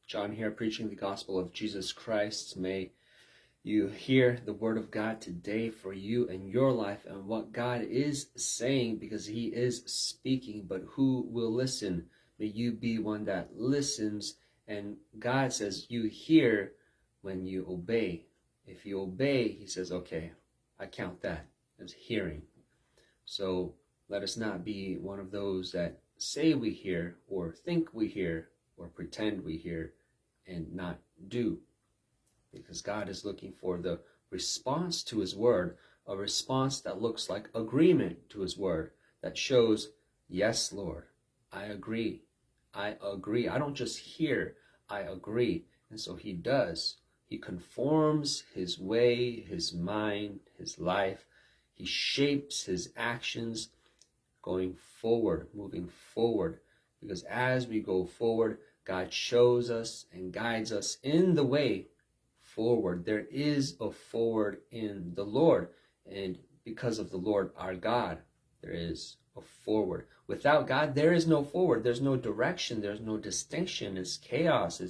John here, preaching the gospel of Jesus Christ. May you hear the word of God today for you and your life and what God is saying, because he is speaking, but who will listen? May you be one that listens, and God says you hear when you obey. If you obey, he says, okay, I count that as hearing. So let us not be one of those that say we hear or think we hear or pretend we hear and not do. Because God is looking for the response to his word, a response that looks like agreement to his word, that shows, yes, Lord, I agree. I agree. I don't just hear, I agree. And so he does. He conforms his way, his mind, his life. He shapes his actions going forward, moving forward. Because as we go forward, God shows us and guides us in the way forward. There is a forward in the Lord. And because of the Lord our God, there is a forward. Without God, there is no forward. There's no direction. There's no distinction. It's chaos.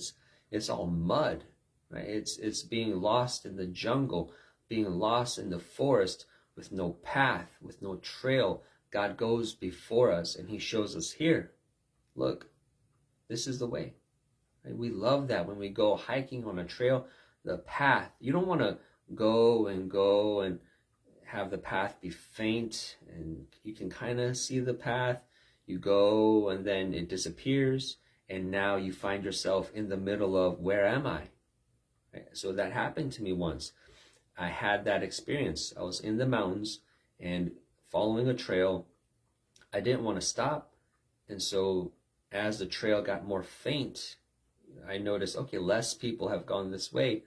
It's all mud. Right? It's being lost in the jungle, being lost in the forest with no path, with no trail. God goes before us and he shows us here. Look, this is the way. Right? We love that when we go hiking on a trail, the path. You don't want to go and have the path be faint and you can kind of see the path. You go and then it disappears and now you find yourself in the middle of, where am I? Right? So that happened to me once. I had that experience. I was in the mountains and following a trail. I didn't want to stop. And so as the trail got more faint, I noticed, okay, less people have gone this way,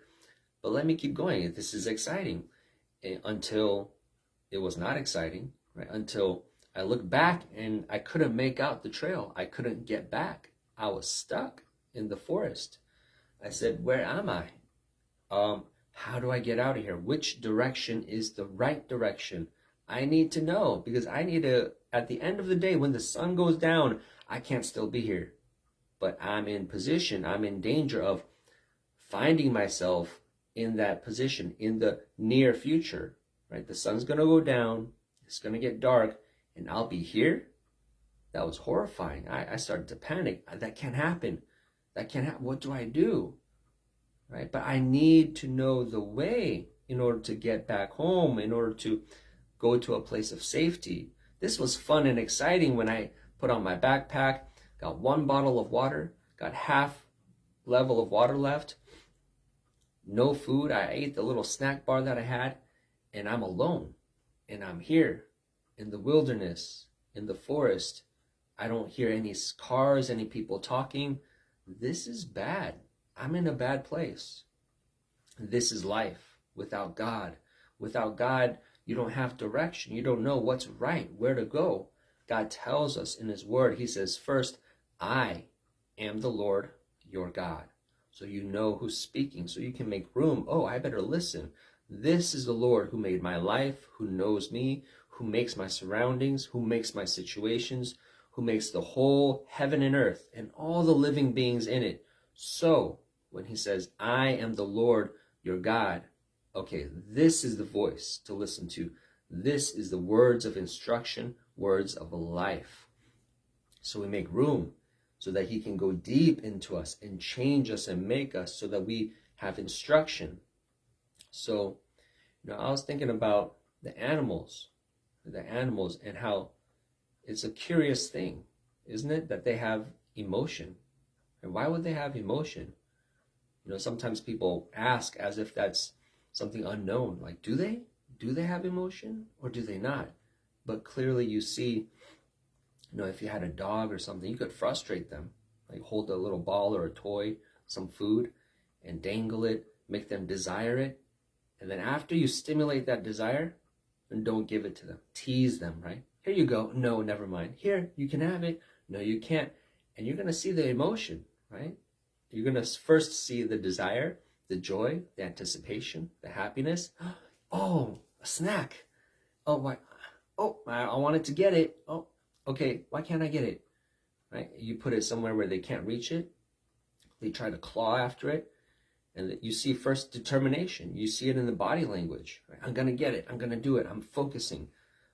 but let me keep going. This is exciting. Until it was not exciting, right? Until I looked back and I couldn't make out the trail. I couldn't get back. I was stuck in the forest. I said, where am I? How do I get out of here? Which direction is the right direction? I need to know, because I need to, at the end of the day, when the sun goes down, I can't still be here. But I'm in position, I'm in danger of finding myself in that position in the near future, right? The sun's going to go down, it's going to get dark, and I'll be here. That was horrifying. I started to panic. That can't happen. That can't happen. What do I do? Right? But I need to know the way in order to get back home, in order to go to a place of safety. This was fun and exciting when I put on my backpack, got one bottle of water, got half level of water left, no food. I ate the little snack bar that I had, and I'm alone. And I'm here in the wilderness, in the forest. I don't hear any cars, any people talking. This is bad. I'm in a bad place. This is life without God. Without God, you don't have direction. You don't know what's right, where to go. God tells us in his word, he says, first, I am the Lord your God. So you know who's speaking, so you can make room. Oh, I better listen. This is the Lord who made my life, who knows me, who makes my surroundings, who makes my situations, who makes the whole heaven and earth and all the living beings in it. So when he says, I am the Lord your God, okay, this is the voice to listen to. This is the words of instruction, words of life. So we make room so that he can go deep into us and change us and make us so that we have instruction. So, I was thinking about the animals and how it's a curious thing, isn't it? That they have emotion. And why would they have emotion? Sometimes people ask as if that's something unknown. Like, do they? Do they have emotion or do they not? But clearly you see, if you had a dog or something, you could frustrate them. Like hold a little ball or a toy, some food, and dangle it, make them desire it. And then after you stimulate that desire, then don't give it to them. Tease them, right? Here you go. No, never mind. Here, you can have it. No, you can't. And you're going to see the emotion, right? You're going to first see the desire, the joy, the anticipation, the happiness. Oh, a snack. Oh, why? Oh, I wanted to get it. Oh, okay. Why can't I get it? Right? You put it somewhere where they can't reach it. They try to claw after it. And you see first determination. You see it in the body language. Right? I'm going to get it. I'm going to do it. I'm focusing.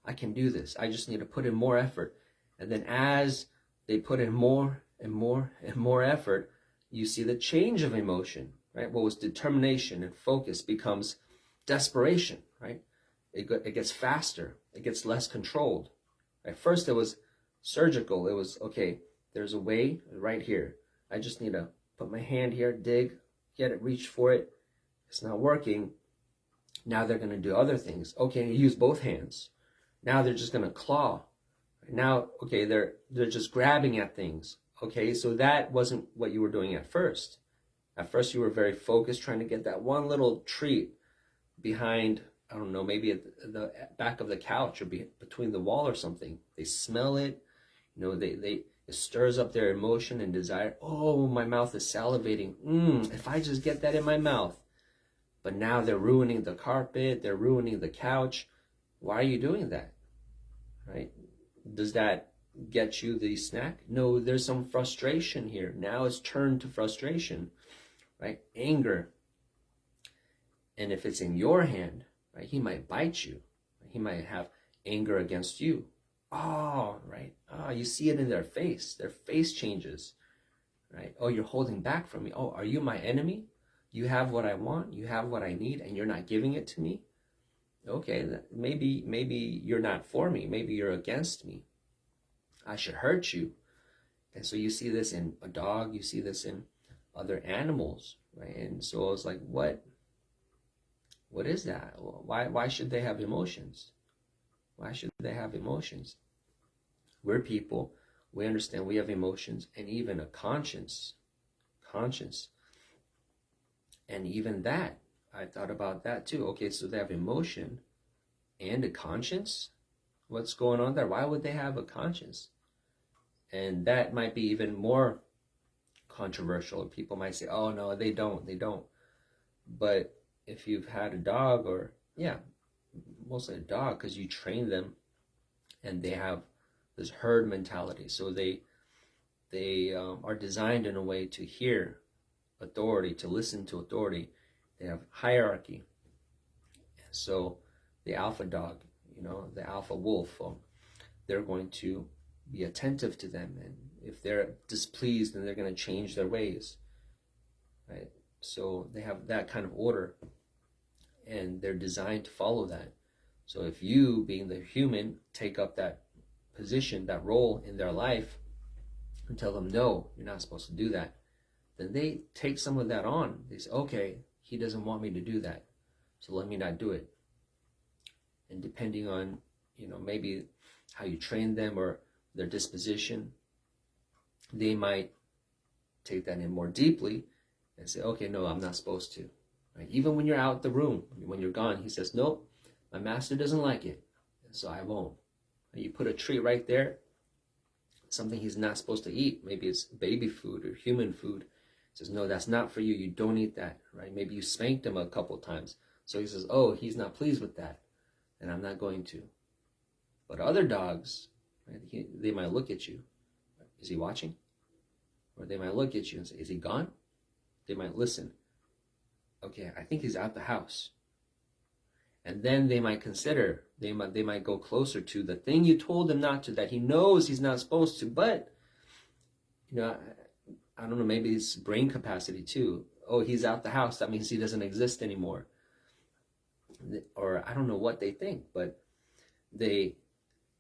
I can do this. I just need to put in more effort. And then as they put in more and more and more effort, you see the change of emotion, right? What was determination and focus becomes desperation, right? It gets faster. It gets less controlled. At first it was surgical. It was, okay, there's a way right here. I just need to put my hand here, dig, get it, reach for it. It's not working. Now they're going to do other things. Okay, use both hands. Now they're just going to claw. Now, okay, they're just grabbing at things. Okay, so that wasn't what you were doing at first. At first you were very focused, trying to get that one little treat behind, I don't know, maybe at the back of the couch or between the wall or something. They smell it. You know, it stirs up their emotion and desire. Oh, my mouth is salivating. If I just get that in my mouth. But now they're ruining the carpet. They're ruining the couch. Why are you doing that? Right? Does that get you the snack? No, there's some frustration here. Now it's turned to frustration, right? Anger. And if it's in your hand, right, he might bite you. He might have anger against you. Oh, right. Oh, you see it in their face. Their face changes, right? Oh, you're holding back from me. Oh, are you my enemy? You have what I want. You have what I need, and you're not giving it to me. Okay, maybe you're not for me. Maybe you're against me. I should hurt you. And so you see this in a dog. You see this in other animals, right? And so I was like, what is that? Why should they have emotions? Why should they have emotions? We're people. We understand we have emotions and even a conscience. And even that, I thought about that too. Okay, so they have emotion and a conscience. What's going on there? Why would they have a conscience? And that might be even more controversial. People might say, oh no, they don't. But if you've had a dog, or mostly a dog, because you train them and they have this herd mentality. So they are designed in a way to hear authority, to listen to authority. They have hierarchy. So the alpha dog, the alpha wolf, they're going to be attentive to them. And if they're displeased, then they're going to change their ways, right? So they have that kind of order, and they're designed to follow that. So if you, being the human, take up that position, that role in their life, and tell them, no, you're not supposed to do that, then they take some of that on. They say, okay, he doesn't want me to do that, so let me not do it. And depending on, maybe how you train them or their disposition, they might take that in more deeply and say, okay, no, I'm not supposed to. Right? Even when you're out the room, when you're gone, he says, nope, my master doesn't like it, so I won't. And you put a treat right there, something he's not supposed to eat. Maybe it's baby food or human food. He says, no, that's not for you. You don't eat that, right? Maybe you spanked him a couple times. So he says, oh, he's not pleased with that, and I'm not going to. But other dogs, right, they might look at you. Is he watching? Or they might look at you and say, is he gone? They might listen. Okay, I think he's out the house. And then they might consider, they might go closer to the thing you told him not to, that he knows he's not supposed to, but, I don't know, maybe it's brain capacity too. Oh, he's out the house, that means he doesn't exist anymore. Or I don't know what they think, but they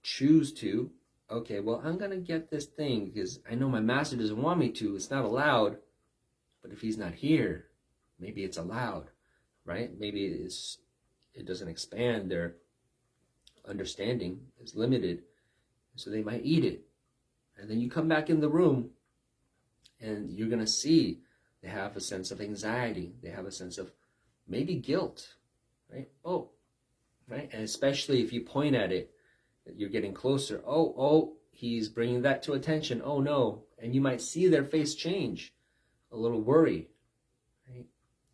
choose to, okay, well, I'm going to get this thing because I know my master doesn't want me to. It's not allowed. But if he's not here, maybe it's allowed, right? Maybe it doesn't expand. Their understanding is limited. So they might eat it. And then you come back in the room and you're going to see they have a sense of anxiety. They have a sense of maybe guilt, right? Oh, right? And especially if you point at it, you're getting closer. Oh, he's bringing that to attention. Oh, no. And you might see their face change, a little worry, right?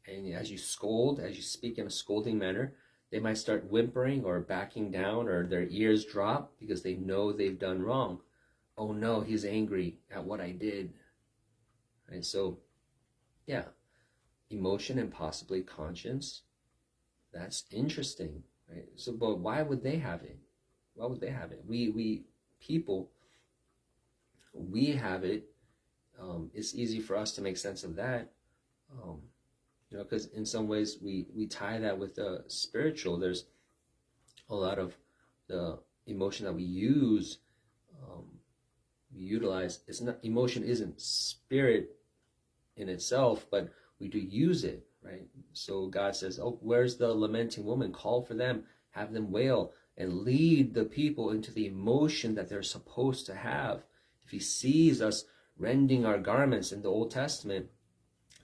And as you scold, as you speak in a scolding manner, they might start whimpering or backing down, or their ears drop because they know they've done wrong. Oh, no, he's angry at what I did. And so yeah, emotion and possibly conscience. That's interesting, right? So, but why would they have it? Why would they have it? We people, we have it. It's easy for us to make sense of that. Um, because in some ways we tie that with the spiritual. There's a lot of the emotion that um, we utilize. It's not, emotion isn't spirit in itself, but we do use it, right? So God says, oh, where's the lamenting woman? Call for them, have them wail, and lead the people into the emotion that they're supposed to have. If he sees us rending our garments in the Old Testament,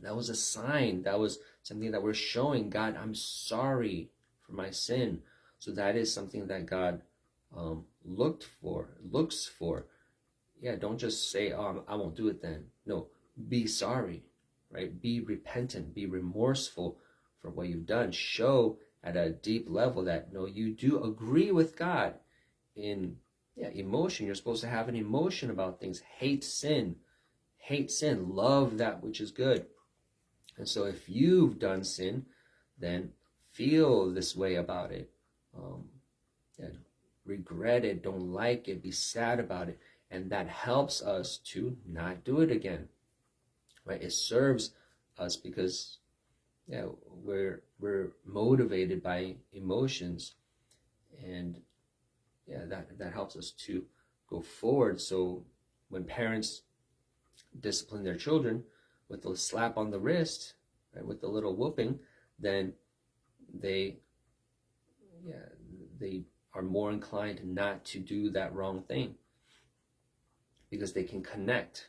that was a sign. That was something that we're showing God, I'm sorry for my sin. So that is something that God looks for. Yeah, don't just say, oh, I won't do it then. No, be sorry, right? Be repentant, be remorseful for what you've done. Show at a deep level that, no, you do agree with God in emotion. You're supposed to have an emotion about things. Hate sin, love that which is good. And so if you've done sin, then feel this way about it. And regret it, don't like it, be sad about it. And that helps us to not do it again, right? It serves us because we're motivated by emotions, and that helps us to go forward. So when parents discipline their children with a slap on the wrist, right, with a little whooping, then they are more inclined not to do that wrong thing, because they can connect.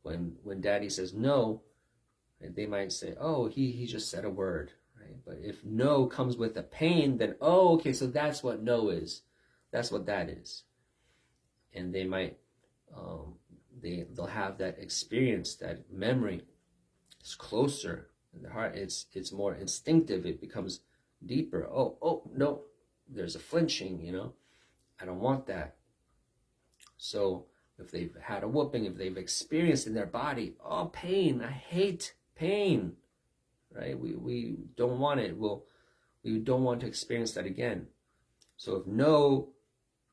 When daddy says no, right, they might say, oh, he just said a word, right? But if no comes with a pain, then, oh, okay, so that's what no is. That's what that is. And they might they'll have that experience, that memory. It's closer in the heart. It's more instinctive. It becomes deeper. Oh no, there's a flinching. I don't want that. So if they've had a whooping, if they've experienced in their body, oh, pain, I hate pain, right? We don't want it. We don't want to experience that again. So if no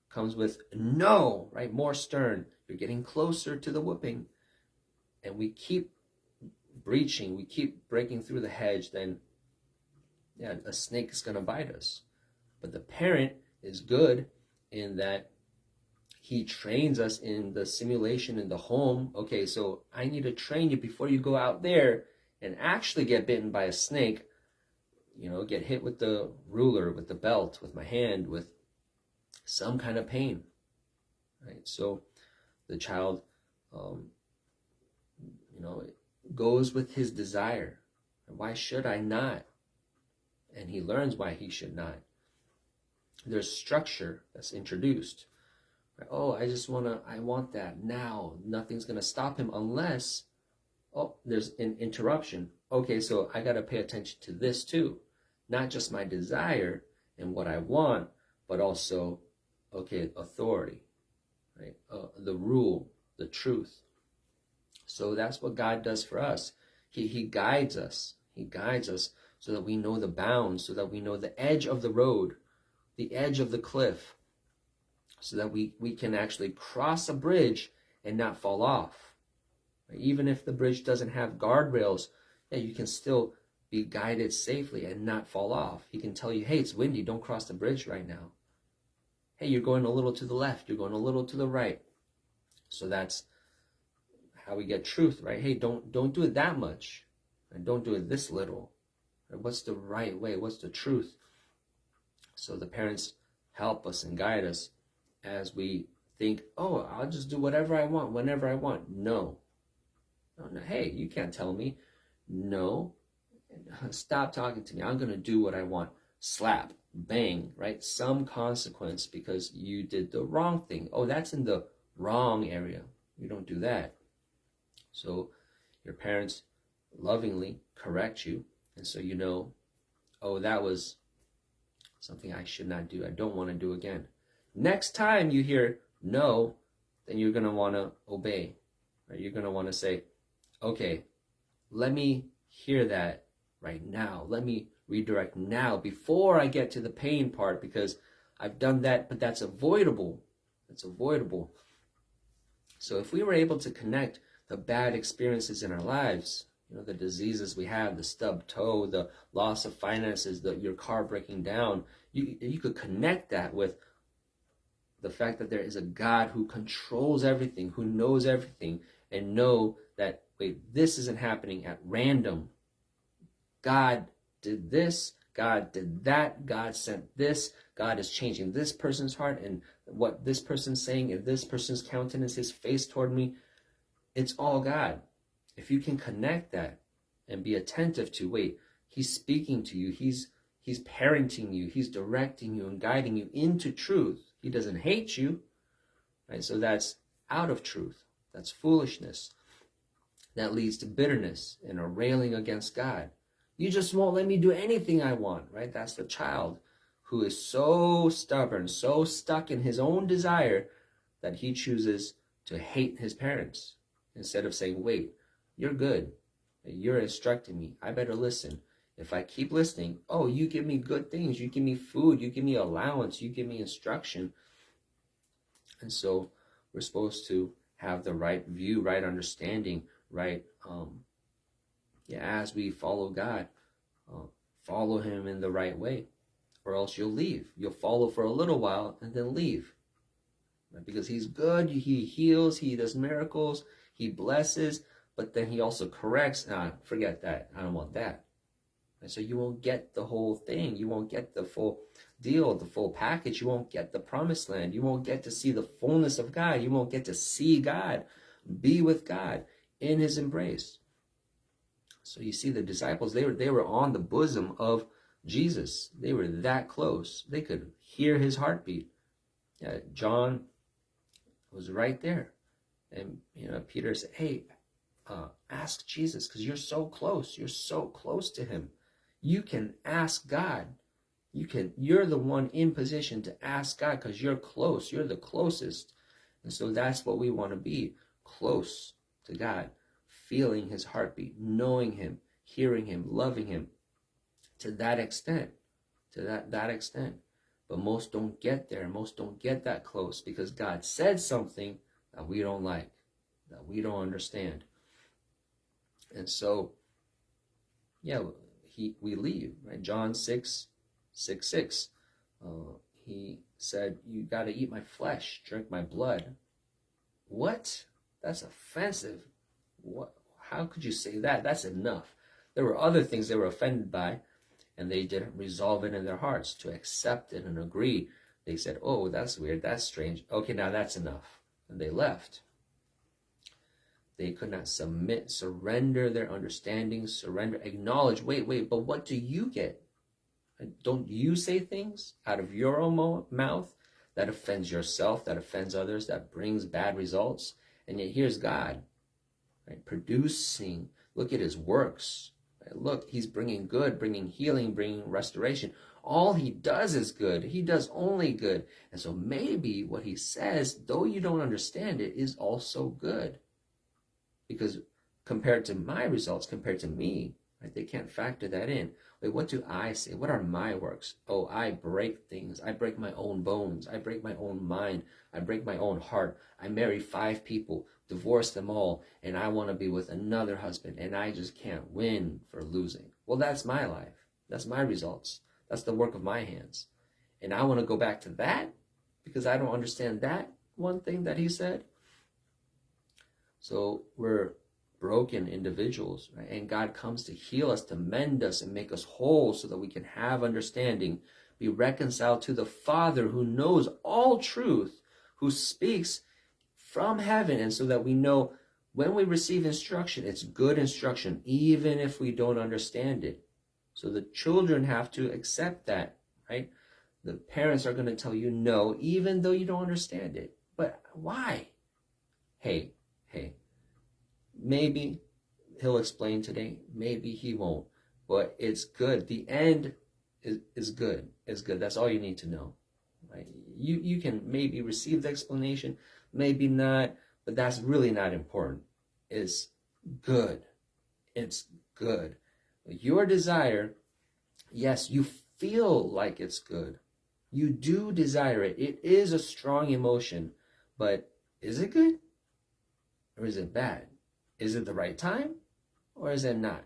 comes with no, right, more stern, you're getting closer to the whooping, and we keep breaching, we keep breaking through the hedge, then a snake is going to bite us. But the parent is good in that he trains us in the simulation in the home. Okay, so I need to train you before you go out there and actually get bitten by a snake, get hit with the ruler, with the belt, with my hand, with some kind of pain, right? So the child, goes with his desire. Why should I not? And he learns why he should not. There's structure that's introduced. Oh, I want that now. Nothing's going to stop him unless, there's an interruption. Okay, so I got to pay attention to this too. Not just my desire and what I want, but also, authority, right? The rule, the truth. So that's what God does for us. He guides us. He guides us so that we know the bounds, so that we know the edge of the road, the edge of the cliff, so that we can actually cross a bridge and not fall off. Even if the bridge doesn't have guardrails, you can still be guided safely and not fall off. He can tell you, hey, it's windy, don't cross the bridge right now. Hey, you're going a little to the left, you're going a little to the right. So that's how we get truth, right? Hey, don't do it that much, and don't do it this little. What's the right way? What's the truth? So the parents help us and guide us as we think, oh, I'll just do whatever I want, whenever I want. No. Hey, you can't tell me. No. Stop talking to me. I'm going to do what I want. Slap, bang, right? Some consequence because you did the wrong thing. Oh, that's in the wrong area. You don't do that. So your parents lovingly correct you. And so oh, that was something I should not do. I don't want to do again. Next time you hear no, then you're going to want to obey. Right? You're going to want to say, okay, let me hear that right now. Let me redirect now before I get to the pain part, because I've done that, but that's avoidable. It's avoidable. So if we were able to connect the bad experiences in our lives, the diseases we have, the stubbed toe, the loss of finances, your car breaking down, you could connect that with the fact that there is a God who controls everything, who knows everything, and know that, wait, this isn't happening at random. God did this, God did that, God sent this, God is changing this person's heart, and what this person's saying, and this person's countenance, his face toward me, it's all God. If you can connect that and be attentive to, wait, he's speaking to you, he's parenting you, he's directing you and guiding you into truth. He doesn't hate you, right? So that's out of truth. That's foolishness. That leads to bitterness and a railing against God. You just won't let me do anything I want, right? That's the child who is so stubborn, so stuck in his own desire that he chooses to hate his parents instead of saying, wait, you're good. You're instructing me. I better listen. If I keep listening, oh, you give me good things. You give me food. You give me allowance. You give me instruction. And so we're supposed to have the right view, right understanding, right, as we follow God, follow him in the right way, or else you'll leave. You'll follow for a little while and then leave, right? Because he's good, he heals, he does miracles, he blesses, but then he also corrects. Forget that, I don't want that. And so you won't get the whole thing. You won't get the full deal, the full package. You won't get the promised land. You won't get to see the fullness of God. You won't get to see God, be with God in his embrace. So you see, the disciples, they were on the bosom of Jesus. They were that close. They could hear his heartbeat. John was right there. And Peter said, hey, ask Jesus, because you're so close. You're so close to him. You can ask God. You're the one in position to ask God because you're close. You're the closest. And so that's what we want to be, close to God, feeling his heartbeat, knowing him, hearing him, loving him to that extent, that extent. But most don't get there. Most don't get that close because God said something that we don't like, that we don't understand. And so, we leave, right? John 6:6. He said, you got to eat my flesh, drink my blood. What? That's offensive. What? How could you say that? That's enough. There were other things they were offended by, and they didn't resolve it in their hearts to accept it and agree. They said, oh, that's weird. That's strange. Okay, now that's enough. And they left. They could not surrender their understanding, acknowledge, wait, but what do you get? Don't you say things out of your own mouth that offends yourself, that offends others, that brings bad results? And yet here's God, right, producing. Look at his works. Right? Look, he's bringing good, bringing healing, bringing restoration. All he does is good. He does only good. And so maybe what he says, though you don't understand it, is also good. Because compared to my results, compared to me, right, they can't factor that in. Wait, what do I say? What are my works? Oh, I break things. I break my own bones. I break my own mind. I break my own heart. I marry 5 people, divorce them all, and I want to be with another husband, and I just can't win for losing. Well, that's my life. That's my results. That's the work of my hands. And I want to go back to that because I don't understand that one thing that he said. So we're broken individuals, right? And God comes to heal us, to mend us and make us whole so that we can have understanding, be reconciled to the Father who knows all truth, who speaks from heaven. And so that we know when we receive instruction, it's good instruction, even if we don't understand it. So the children have to accept that, right? The parents are going to tell you no, even though you don't understand it. But why? Hey, maybe he'll explain today. Maybe he won't. But it's good. The end is good. It's good. That's all you need to know. Right? You can maybe receive the explanation, maybe not, but that's really not important. It's good. it's good. Your desire, yes, you feel like it's good. You do desire it. It is a strong emotion. But is it good? Or is it bad? Is it the right time? Or is it not?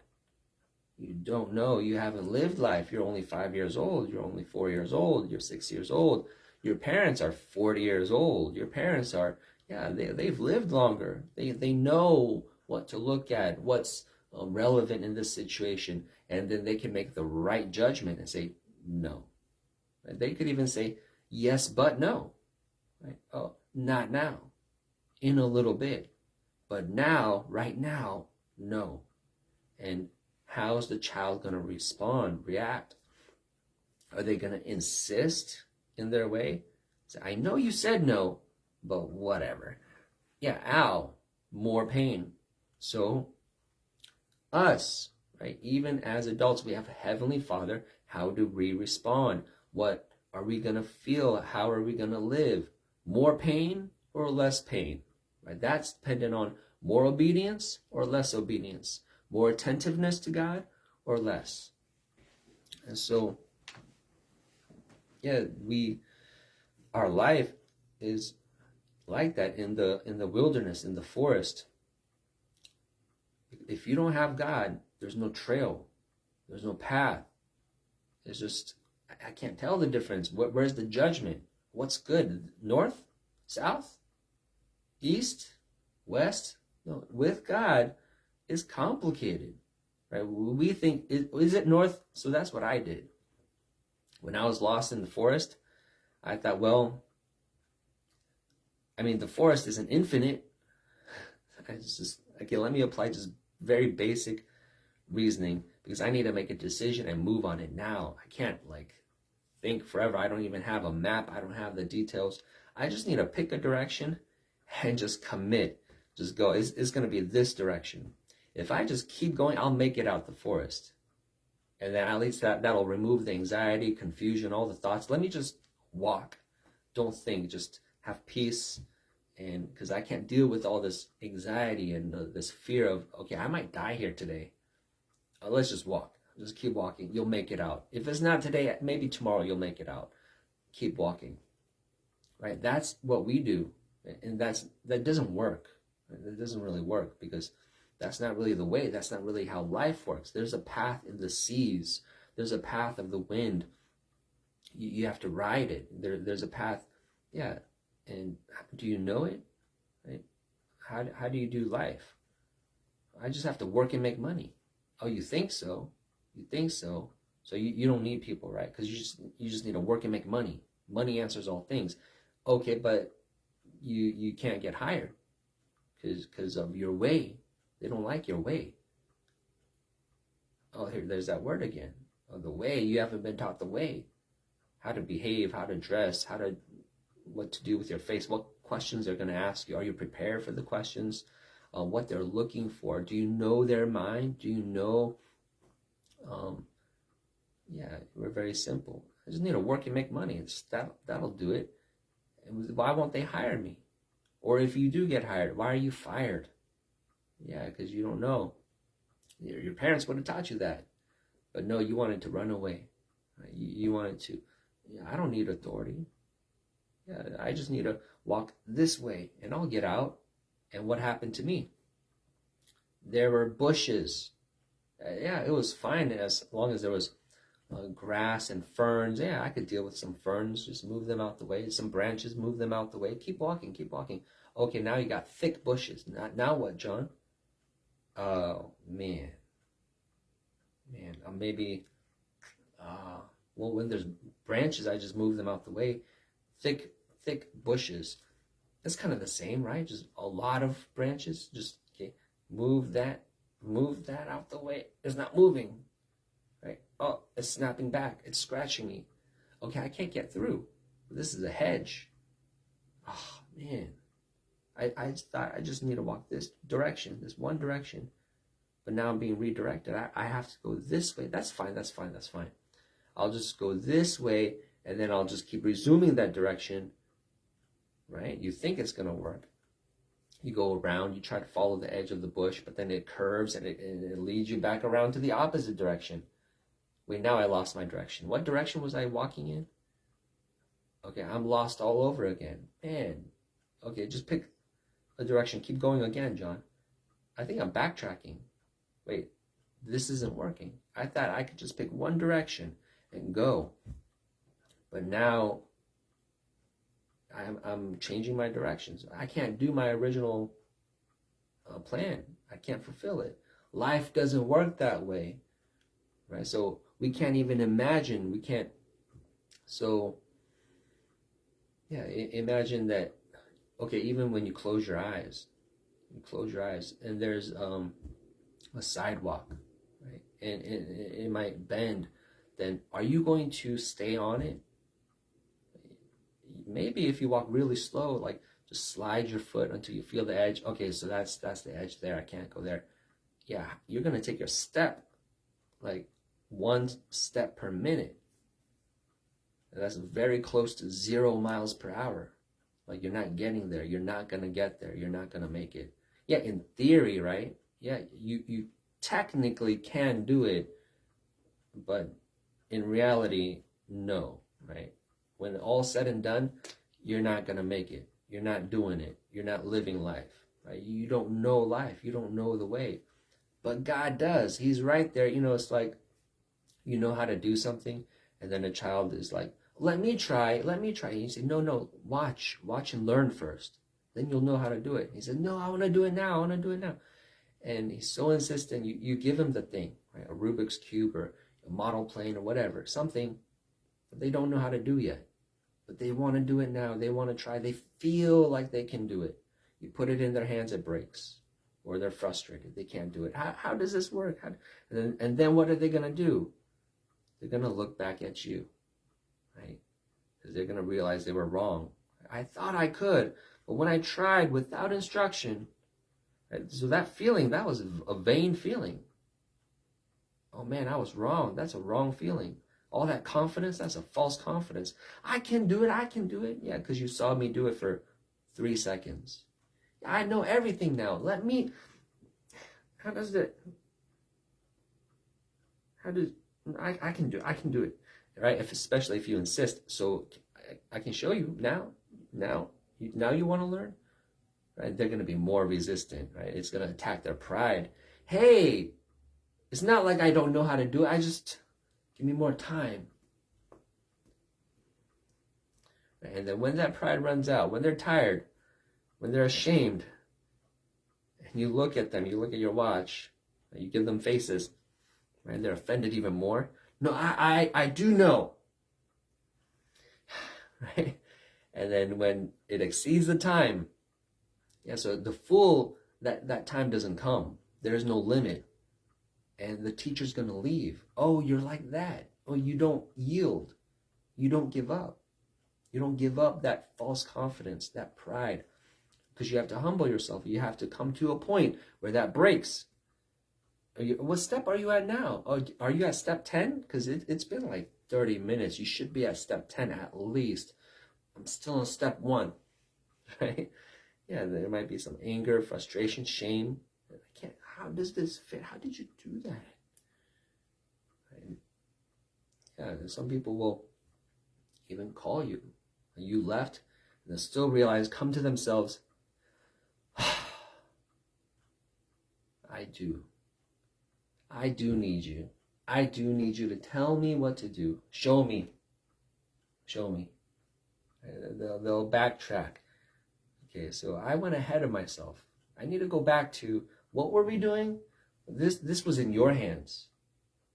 You don't know. You haven't lived life. You're only 5 years old. You're only 4 years old. You're 6 years old. Your parents are 40 years old. Your parents are, yeah, they've lived longer. They know what to look at, what's relevant in this situation. And then they can make the right judgment and say, no. They could even say, yes, but no. Right? Oh, not now. In a little bit. But now, right now, no. And how's the child going to respond, react? Are they going to insist in their way? Say, I know you said no, but whatever. Yeah, ow, more pain. So, us, right, even as adults, we have a Heavenly Father. How do we respond? What are we going to feel? How are we going to live? More pain or less pain? Right? That's dependent on more obedience or less obedience. More attentiveness to God or less. And so, yeah, our life is like that in the wilderness, in the forest. If you don't have God, there's no trail, there's no path. It's just, I can't tell the difference. Where's the judgment? What's good? North, south, east, west? No, with God, it's complicated, right? We think, is it north? So that's what I did. When I was lost in the forest, I thought, well, I mean, the forest isn't infinite. Okay, let me apply just very basic reasoning, because I need to make a decision and move on it now. I can't think forever. I don't even have a map. I don't have the details. I just need to pick a direction and just commit. Just go. It's going to be this direction. If I just keep going, I'll make it out the forest. And then at least that'll remove the anxiety, confusion, all the thoughts. Let me just walk. Don't think. Just have peace. And because I can't deal with all this anxiety and this fear of, okay, I might die here today. Let's just walk. Just keep walking. You'll make it out. If it's not today, maybe tomorrow you'll make it out. Keep walking. Right? That's what we do. And that doesn't work. It doesn't really work, because that's not really the way. That's not really how life works. There's a path in the seas. There's a path of the wind. You have to ride it. There's a path. Yeah. And do you know it? Right? How do you do life? I just have to work and make money. Oh, you think so? You think so? So you don't need people, right? Because you just need to work and make money. Money answers all things. Okay, but you can't get hired because of your way. They don't like your way. Oh, there's that word again. Oh, the way. You haven't been taught the way. How to behave, how to dress, what to do with your face, what questions they're going to ask you. Are you prepared for the questions? What they're looking for. Do you know their mind? Do you know? Yeah, we're very simple. I just need to work and make money. That'll do it. And why won't they hire me? Or if you do get hired, why are you fired? Yeah, because you don't know. Your parents would have taught you that. But no, you wanted to run away. Right? You wanted to, yeah, I don't need authority. Yeah, I just need to walk this way and I'll get out. And what happened to me? There were bushes. Yeah, it was fine as long as there was grass and ferns. Yeah, I could deal with some ferns. Just move them out the way. Some branches, move them out the way. Keep walking, keep walking. Okay, now you got thick bushes. Now what, John? Oh, man. Maybe, well, when there's branches, I just move them out the way. Thick bushes. That's kind of the same, right? Just a lot of branches. Just, okay, move that out the way. It's not moving, right? Oh, it's snapping back. It's scratching me. Okay, I can't get through. This is a hedge. Oh, man. I just thought I just need to walk this direction, this one direction. But now I'm being redirected. I have to go this way. That's fine. I'll just go this way, and then I'll just keep resuming that direction, right? You think it's going to work. You go around, you try to follow the edge of the bush, but then it curves and it leads you back around to the opposite direction. Wait, now I lost my direction. What direction was I walking in? Okay, I'm lost all over again. Man, okay, just pick a direction. Keep going again, John. I think I'm backtracking. Wait, this isn't working. I thought I could just pick one direction and go. But now I'm changing my directions. I can't do my original plan. I can't fulfill it. Life doesn't work that way, right? So we can't even imagine. We can't. So yeah, imagine that. Okay, even when you close your eyes, and there's a sidewalk, right? And it might bend. Then are you going to stay on it? Maybe if you walk really slow, like just slide your foot until you feel the edge. Okay, so that's the edge there. I can't go there. Yeah, you're gonna take your step, like 1 step per minute. And that's very close to 0 miles per hour. Like you're not getting there. You're not gonna get there. You're not gonna make it. Yeah, in theory, right? Yeah, you technically can do it, but in reality, no, right? When all's said and done, you're not going to make it. You're not doing it. You're not living life, right? You don't know life. You don't know the way. But God does. He's right there. You know, it's like you know how to do something, and then a child is like, let me try. And you say, no, watch and learn first. Then you'll know how to do it. He said, no, I want to do it now. And he's so insistent. You give him the thing, right? A Rubik's Cube or a model plane or whatever, something that they don't know how to do yet. But they want to do it now. They want to try. They feel like they can do it. You put it in their hands, it breaks. Or they're frustrated. They can't do it. How does this work? And then what are they going to do? They're going to look back at you, right? Because they're going to realize they were wrong. I thought I could, but when I tried without instruction, right, so that feeling, that was a vain feeling. Oh man, I was wrong. That's a wrong feeling. All that confidence, that's a false confidence. I can do it. Yeah, because you saw me do it for 3 seconds. I know everything now. I can do it, right? Especially if you insist. So I can show you now. Now you want to learn, right? They're going to be more resistant, right? It's going to attack their pride. Hey, it's not like I don't know how to do it. Give me more time. And then when that pride runs out, when they're tired, when they're ashamed, and you look at them, you look at your watch, you give them faces, right? They're offended even more. No, I do know. Right? And then when it exceeds the time, yeah, so the full, that time doesn't come. There's no limit. And the teacher's going to leave. Oh, you're like that. Oh, you don't yield. You don't give up. You don't give up that false confidence, that pride. Because you have to humble yourself. You have to come to a point where that breaks. What step are you at now? Oh, are you at step 10? Because it's been like 30 minutes. You should be at step 10 at least. I'm still on step 1. Right? Yeah, there might be some anger, frustration, shame. I can't. How does this fit? How did you do that? Right? Yeah, some people will even call you. You left, and they'll still realize, come to themselves, I do need you. I do need you to tell me what to do. Show me. They'll backtrack. Okay, so I went ahead of myself. I need to go back to, what were we doing? This was in your hands,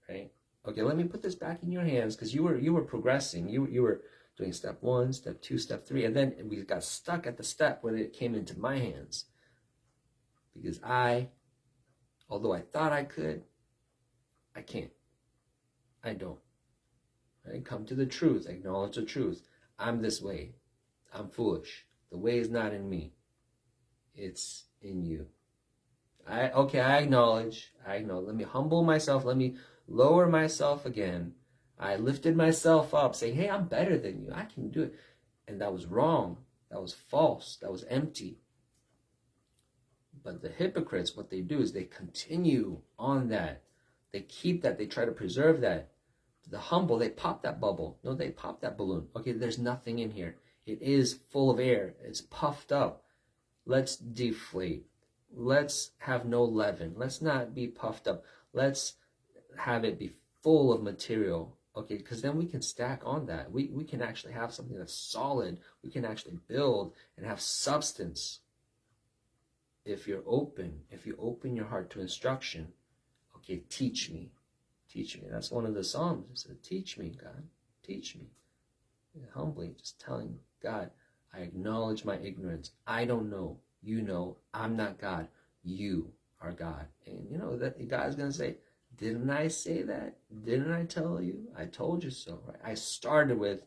right? Okay, let me put this back in your hands, because you were progressing. You were doing step 1, step 2, step 3, and then we got stuck at the step when it came into my hands. Because although I thought I could, I can't. I don't. Right? Come to the truth. Acknowledge the truth. I'm this way. I'm foolish. The way is not in me. It's in you. I acknowledge. Let me humble myself. Let me lower myself again. I lifted myself up, saying, hey, I'm better than you. I can do it. And that was wrong. That was false. That was empty. But the hypocrites, what they do is they continue on that. They keep that. They try to preserve that. The humble, they pop that bubble. No, they pop that balloon. Okay, there's nothing in here. It is full of air. It's puffed up. Let's deflate. Let's have no leaven. Let's not be puffed up. Let's have it be full of material. Okay, because then we can stack on that. We can actually have something that's solid. We can actually build and have substance. If you open your heart to instruction, okay, teach me. Teach me. That's one of the Psalms. It said, teach me, God. Teach me. And humbly, just telling God, I acknowledge my ignorance. I don't know. You know. I'm not God. You are God. And you know that God's going to say, didn't I say that? Didn't I tell you? I told you so. Right? I started with,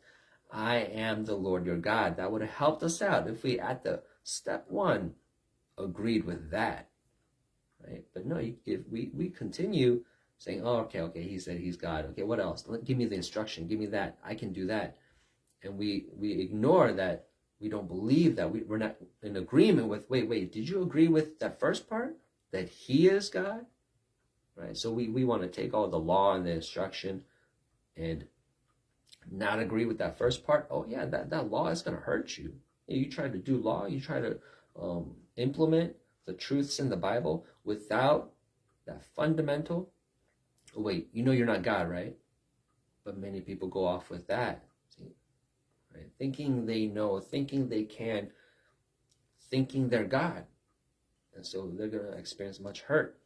I am the Lord your God. That would have helped us out if we, at the step one, agreed with that. Right? But no, if we continue saying, oh, okay, he said he's God. Okay, what else? Give me the instruction. Give me that. I can do that. And we ignore that. We don't believe that. We're not in agreement with, wait, did you agree with that first part? That he is God? Right? So we want to take all the law and the instruction and not agree with that first part. Oh, yeah, that law is going to hurt you. You try to do law. You try to implement the truths in the Bible without that fundamental. Wait, you know you're not God, right? But many people go off with that. See? Right? Thinking they know, thinking they can, thinking they're God. And so they're going to experience much hurt.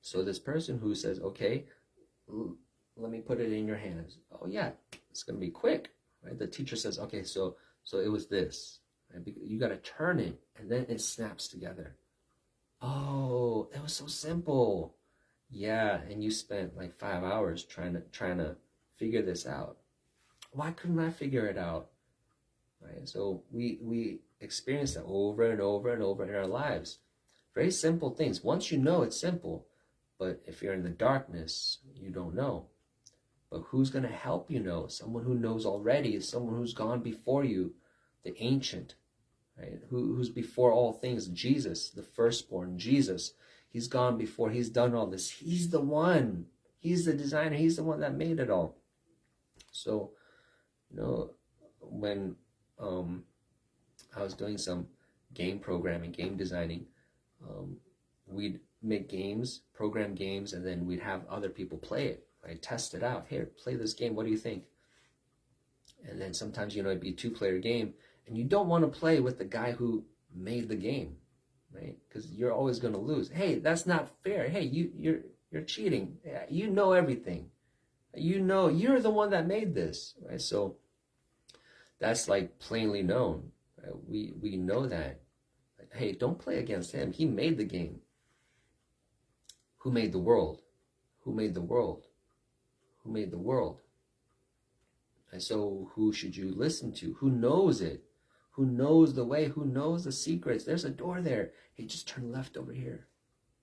So this person who says, okay, let me put it in your hands. Oh yeah, it's going to be quick. Right? The teacher says, okay, so it was this. Right? You got to turn it, and then it snaps together. Oh, it was so simple. Yeah, and you spent like 5 hours trying to figure this out. Why couldn't I figure it out? Right? So we experience that over and over and over in our lives. Very simple things. Once you know, it's simple. But if you're in the darkness, you don't know. But who's going to help you know? Someone who knows already is someone who's gone before you, the ancient, right? Who's before all things, Jesus, the firstborn, Jesus. He's gone before. He's done all this. He's the one. He's the designer. He's the one that made it all. So, you know, when I was doing some game programming, game designing, we'd make games, program games, and then we'd have other people play it, right? Test it out. Here, play this game. What do you think? And then sometimes, you know, it'd be a 2-player game, and you don't want to play with the guy who made the game, right? Because you're always going to lose. Hey, that's not fair. Hey, you're cheating. You know everything. You know you're the one that made this, right? So that's like plainly known. Right? We know that. Like, hey, don't play against him. He made the game. Who made the world? Who made the world? Who made the world? And so who should you listen to? Who knows it? Who knows the way? Who knows the secrets? There's a door there. Hey, just turn left over here.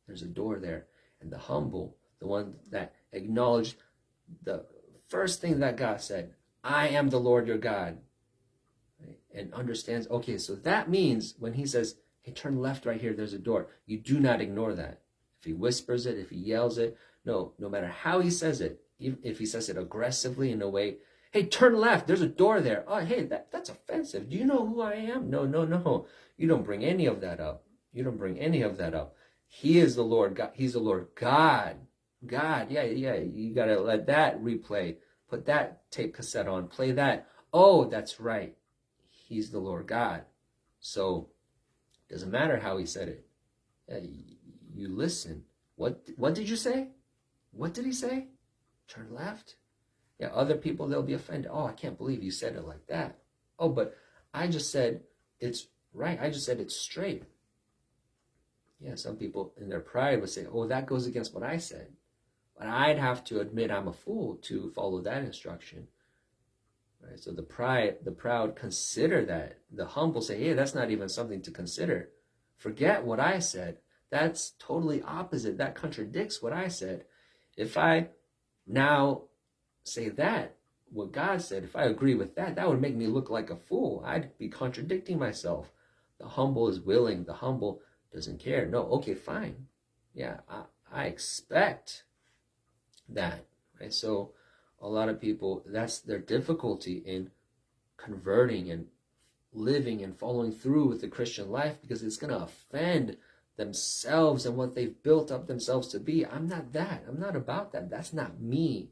There's a door there. And the humble, the one that acknowledged the first thing that God said, I am the Lord your God. Right? And understands, okay, so that means when he says, hey, turn left right here, there's a door. You do not ignore that. If he whispers it, if he yells it, no matter how he says it, even if he says it aggressively in a way, hey, turn left, there's a door there. Oh, hey, that's offensive. Do you know who I am? No. You don't bring any of that up. You don't bring any of that up. He is the Lord God. He's the Lord God. God, yeah. You got to let that replay. Put that tape cassette on. Play that. Oh, that's right. He's the Lord God. So it doesn't matter how he said it. You listen. What did you say? What did he say? Turn left? Yeah, other people, they'll be offended. Oh, I can't believe you said it like that. Oh, but I just said it's right. I just said it's straight. Yeah, some people in their pride would say, oh, that goes against what I said. But I'd have to admit I'm a fool to follow that instruction. Right? So the proud consider that. The humble say, hey, that's not even something to consider. Forget what I said. That's totally opposite. That contradicts what I said. If I now say that, what God said, if I agree with that, that would make me look like a fool. I'd be contradicting myself. The humble is willing. The humble doesn't care. No, okay, fine. Yeah, I expect that, right? So a lot of people, that's their difficulty in converting and living and following through with the Christian life, because it's going to offend themselves and what they've built up themselves to be. I'm not that. I'm not about that. That's not me.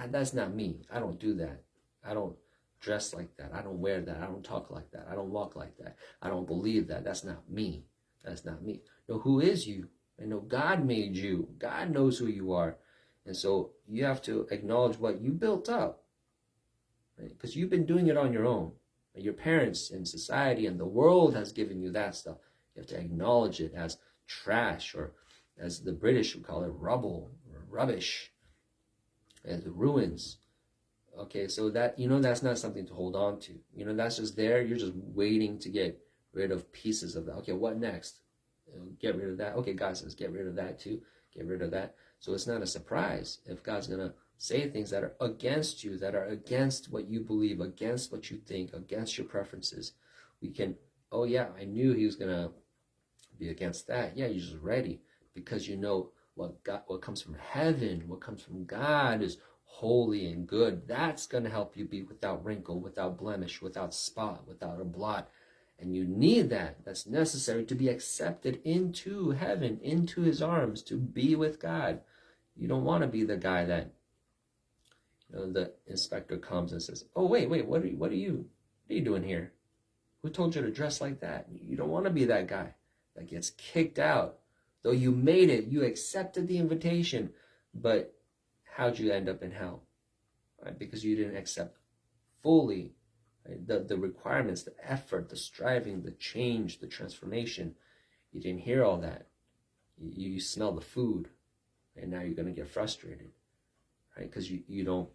That's not me. I don't do that. I don't dress like that. I don't wear that. I don't talk like that. I don't walk like that. I don't believe that. That's not me. That's not me. No, who is you? I know God made you. God knows who you are. And so you have to acknowledge what you built up, right? Because you've been doing it on your own. Your parents and society and the world has given you that stuff. You have to acknowledge it as trash, or as the British would call it, rubble or rubbish, as ruins. Okay, so that, that's not something to hold on to. That's just there. You're just waiting to get rid of pieces of that. Okay, what next? Get rid of that. Okay, God says get rid of that too. Get rid of that. So it's not a surprise if God's going to say things that are against you, that are against what you believe, against what you think, against your preferences. We can, oh yeah, I knew he was going to be against that. Yeah, you're just ready, because you know what comes from heaven, what comes from God is holy and good. That's going to help you be without wrinkle, without blemish, without spot, without a blot. And you need that. That's necessary to be accepted into heaven, into his arms, to be with God. You don't want to be the guy that, the inspector comes and says, oh, wait, what are you doing here? Who told you to dress like that? You don't want to be that guy that gets kicked out. Though you made it, you accepted the invitation, but how'd you end up in hell? Right? Because you didn't accept fully, right? The requirements, the effort, the striving, the change, the transformation. You didn't hear all that. You smell the food, and now you're going to get frustrated, right? Because you don't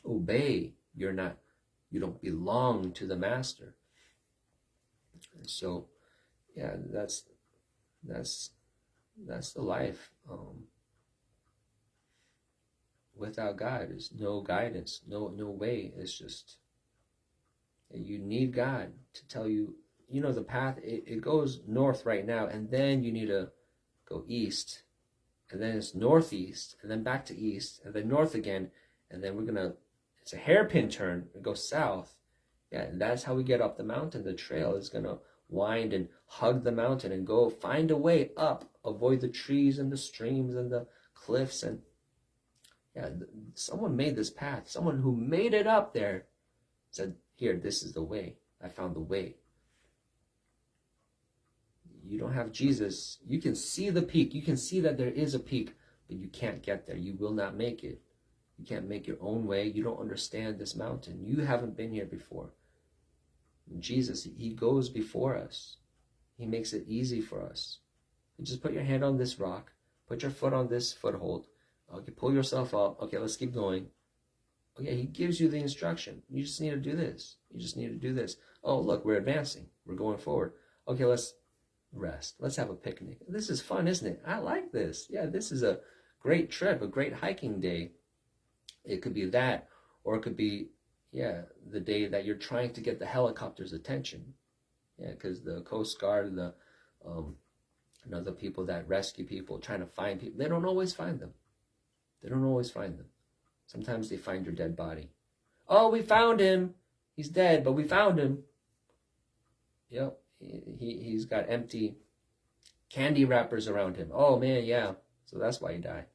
obey. You don't belong to the master. And so, yeah, that's the life. Without God, there's no guidance, no way. It's just, you need God to tell you, the path, it goes north right now, and then you need to go east, and then it's northeast, and then back to east, and then north again, and then it's a hairpin turn, it goes south. Yeah, and that's how we get up the mountain. The trail is going to wind and hug the mountain and go find a way up, avoid the trees and the streams and the cliffs. And yeah, someone made this path. Someone who made it up there said, here, this is the way. I found the way. You don't have Jesus. You can see the peak. You can see that there is a peak, but you can't get there. You will not make it. You can't make your own way. You don't understand this mountain. You haven't been here before. Jesus, he goes before us. He makes it easy for us. You just put your hand on this rock, put your foot on this foothold. Okay, pull yourself up. Okay, let's keep going. Okay, he gives you the instruction. You just need to do this. You just need to do this. Oh, look, we're advancing. We're going forward. Okay, let's rest. Let's have a picnic. This is fun, isn't it? I like this. Yeah, this is a great trip, a great hiking day. It could be that, or it could be, the day that you're trying to get the helicopter's attention. Yeah, because the Coast Guard, the people that rescue people, trying to find people, they don't always find them. They don't always find them. Sometimes they find your dead body. Oh, we found him. He's dead, but we found him. Yep, he's got empty candy wrappers around him. Oh, man, yeah. So that's why he died.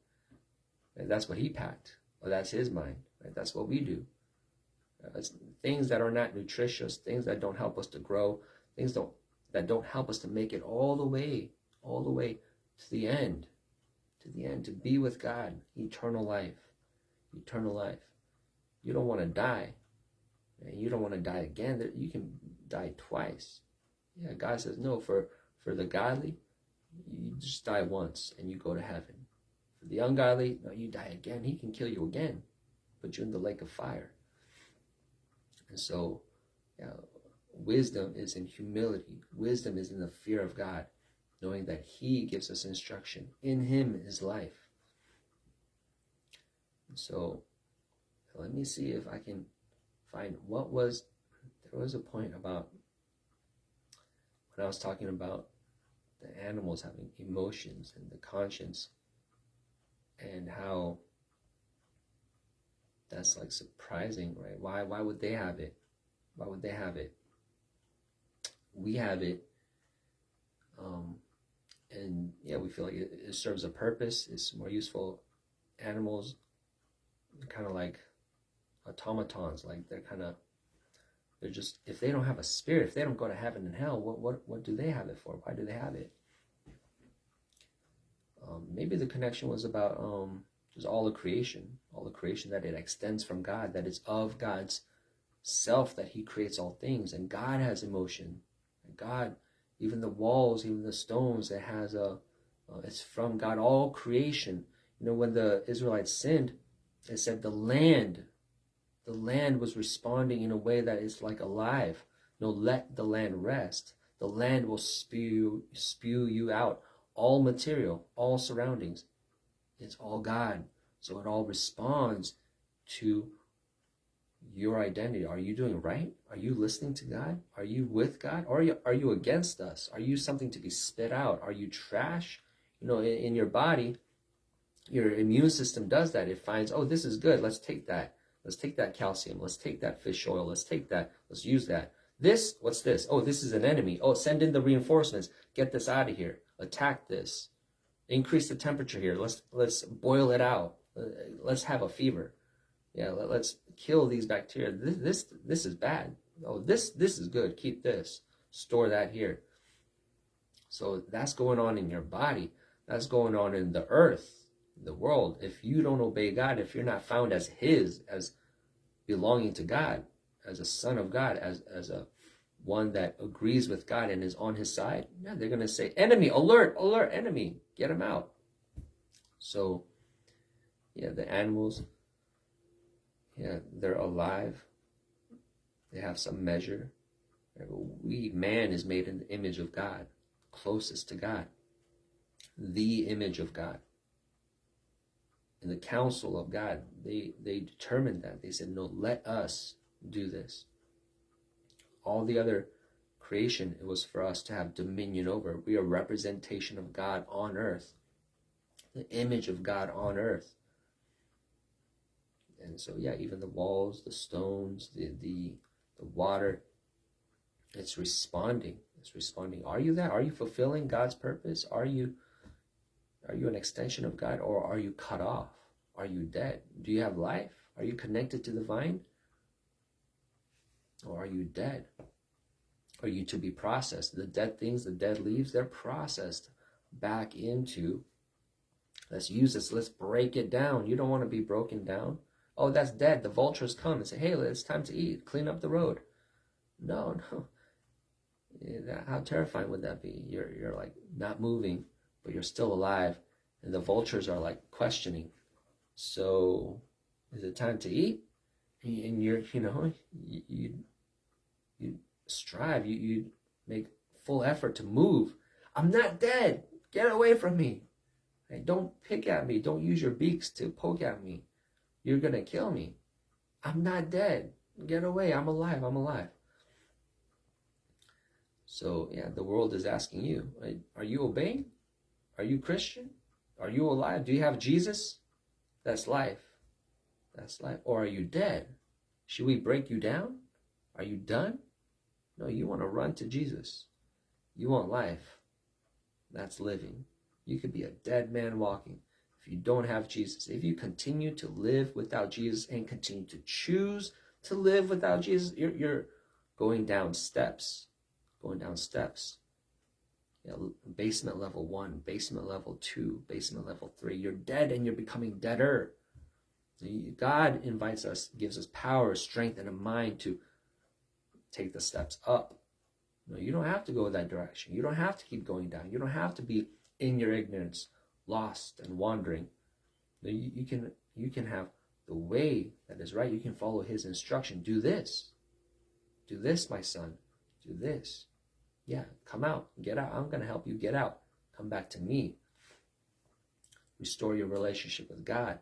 And that's what he packed. Well, that's his mind. Right? That's what we do. Things that are not nutritious, things that don't help us to grow, things that don't help us to make it all the way to the end, to be with God, eternal life. You don't want to die, and you don't want to die again. You can die twice. Yeah, God says no. For the godly, you just die once and you go to heaven. For the ungodly, no, you die again. He can kill you again, put you in the lake of fire. And so, wisdom is in humility. Wisdom is in the fear of God, knowing that he gives us instruction. In him is life. And so, let me see if I can find there was a point about when I was talking about the animals having emotions and the conscience, and how that's like surprising, right? Why would they have it? Why would they have it? We have it, and yeah, we feel like it serves a purpose. It's more useful. Animals, kind of like automatons, like they're just, if they don't have a spirit, if they don't go to heaven and hell, what do they have it for? Why do they have it? Maybe the connection was about just all the creation that it extends from God, that is of God's self, that he creates all things, and God has emotion. And God, even the walls, even the stones, it has it's from God. All creation. When the Israelites sinned, it said the land was responding in a way that is like alive. Let the land rest. The land will spew you out. All material, all surroundings, it's all God. So it all responds to your identity. Are you doing right? Are you listening to God? Are you with God? Or are you against us? Are you something to be spit out? Are you trash? In your body, your immune system does that. It finds, oh, this is good. Let's take that. Let's take that calcium. Let's take that fish oil. Let's take that. Let's use that. What's this? Oh, this is an enemy. Oh, send in the reinforcements. Get this out of here. Attack this. Increase the temperature here. Let's boil it out. Let's have a fever. Yeah, let's kill these bacteria. This is bad. Oh, this is good. Keep this. Store that here. So that's going on in your body. That's going on in the earth, the world. If you don't obey God, if you're not found as his, as belonging to God, as a son of God, as a one that agrees with God and is on his side, yeah, they're going to say, enemy, alert, enemy, get him out. So, yeah, the animals, yeah, they're alive. They have some measure. Man is made in the image of God, closest to God, the image of God. In the council of God, they determined that. They said, no, let us do this. All the other creation, it was for us to have dominion over. We are a representation of God on earth, the image of God on earth. And so, yeah, even the walls, the stones, the water, it's responding. It's responding. Are you that? Are you fulfilling God's purpose? Are you an extension of God, or are you cut off? Are you dead? Do you have life? Are you connected to the vine? Or are you dead? Are you to be processed? The dead things, the dead leaves, they're processed back into, let's use this, let's break it down. You don't want to be broken down. Oh, that's dead. The vultures come and say, hey, it's time to eat. Clean up the road. No. How terrifying would that be? You're like not moving, but you're still alive. And the vultures are like questioning. So is it time to eat? And you're, you strive, you make full effort to move. I'm not dead. Get away from me. Hey, don't pick at me. Don't use your beaks to poke at me. You're going to kill me. I'm not dead. Get away. I'm alive. I'm alive. So, yeah, the world is asking you, are you obeying? Are you Christian? Are you alive? Do you have Jesus? That's life. That's life. Or are you dead? Should we break you down? Are you done? No, you want to run to Jesus. You want life. That's living. You could be a dead man walking if you don't have Jesus. If you continue to live without Jesus and continue to choose to live without Jesus, you're going down steps. Going down steps. Yeah, basement level 1, basement level 2, basement level 3. You're dead and you're becoming deader. God invites us, gives us power, strength, and a mind to take the steps up. No, you don't have to go that direction. You don't have to keep going down. You don't have to be in your ignorance, lost and wandering. No, you can have the way that is right. You can follow his instruction. Do this. Do this, my son. Do this. Yeah, come out. Get out. I'm going to help you get out. Come back to me. Restore your relationship with God.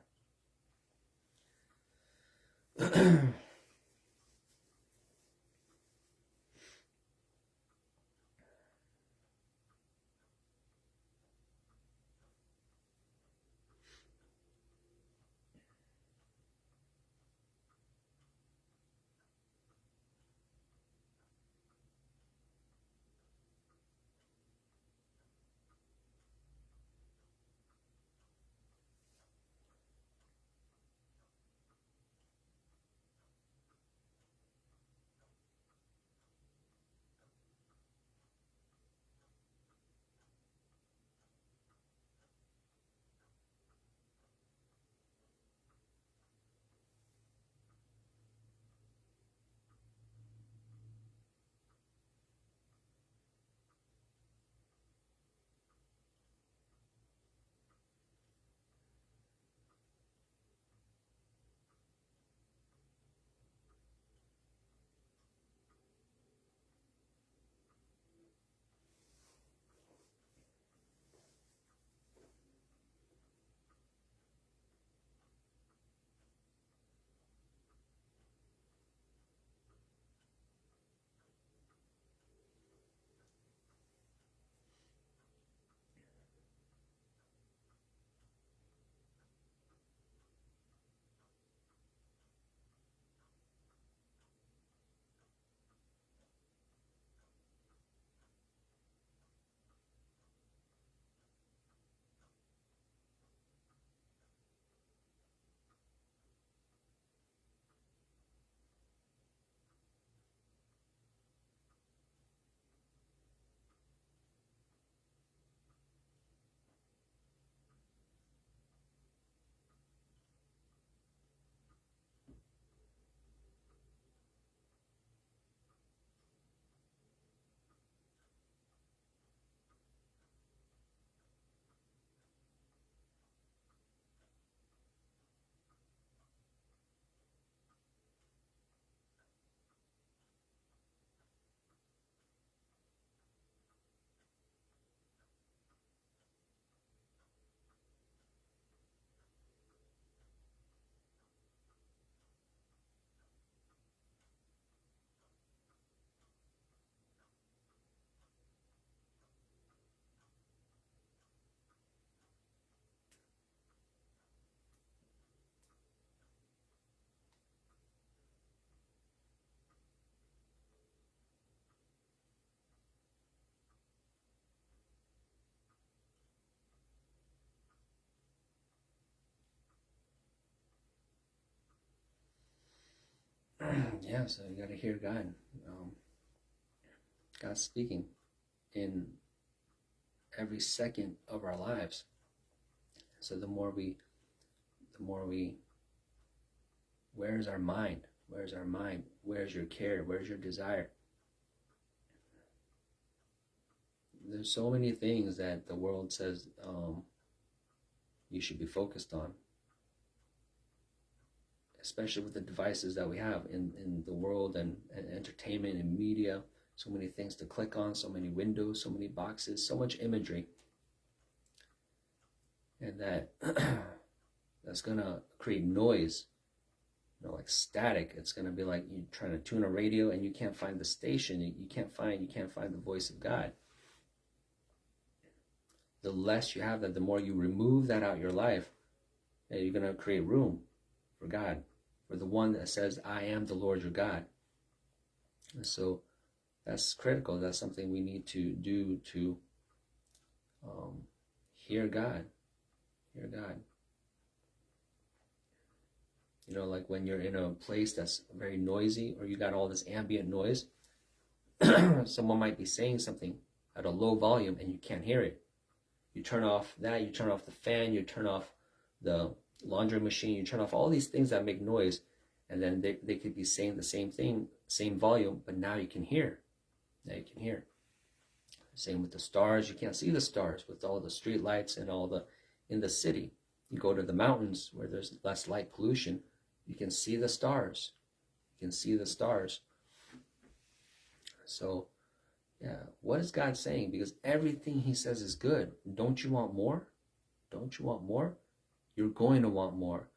Yeah, so you got to hear God. God's speaking in every second of our lives. So the more we, where's our mind? Where's our mind? Where's your care? Where's your desire? There's so many things that the world says you should be focused on, especially with the devices that we have in the world and entertainment and media. So many things to click on, so many windows, so many boxes, so much imagery. And that's going to create noise, like static. It's going to be like you're trying to tune a radio and you can't find the station. You can't find the voice of God. The less you have that, the more you remove that out of your life, and you're going to create room for God, for the one that says, I am the Lord your God. And so that's critical. That's something we need to do to hear God. Hear God. Like when you're in a place that's very noisy, or you got all this ambient noise, someone might be saying something at a low volume and you can't hear it. You turn off that, you turn off the fan, you turn off the laundry machine, you turn off all these things that make noise, and then they could be saying the same thing, same volume, but now you can hear. Now you can hear. Same with the stars. You can't see the stars with all the street lights and in the city. You go to the mountains where there's less light pollution, you can see the stars. You can see the stars. So, yeah, what is God saying? Because everything he says is good. Don't you want more? Don't you want more? You're going to want more.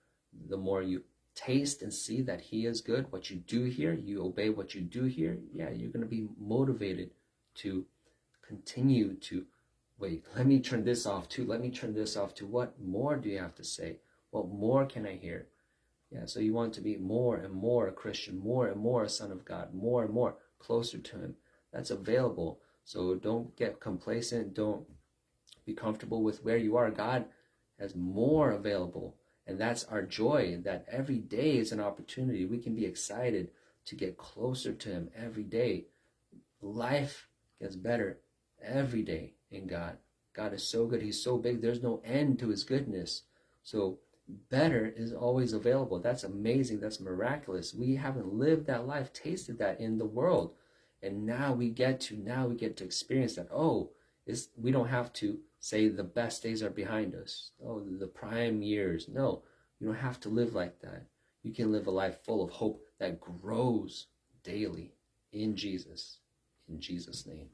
The more you taste and see that he is good, what you do here, you obey what you do here, yeah, you're going to be motivated to continue to, wait, let me turn this off too. Let me turn this off too. What more do you have to say? What more can I hear? Yeah, so you want to be more and more a Christian, more and more a son of God, more and more closer to him. That's available. So don't get complacent. Don't be comfortable with where you are. God has more available. And that's our joy, that every day is an opportunity. We can be excited to get closer to him every day. Life gets better every day in God. God is so good. He's so big. There's no end to his goodness. So better is always available. That's amazing. That's miraculous. We haven't lived that life, tasted that in the world. And now we get to experience that. We don't have to say the best days are behind us. The prime years. No, you don't have to live like that. You can live a life full of hope that grows daily in Jesus. In Jesus' name.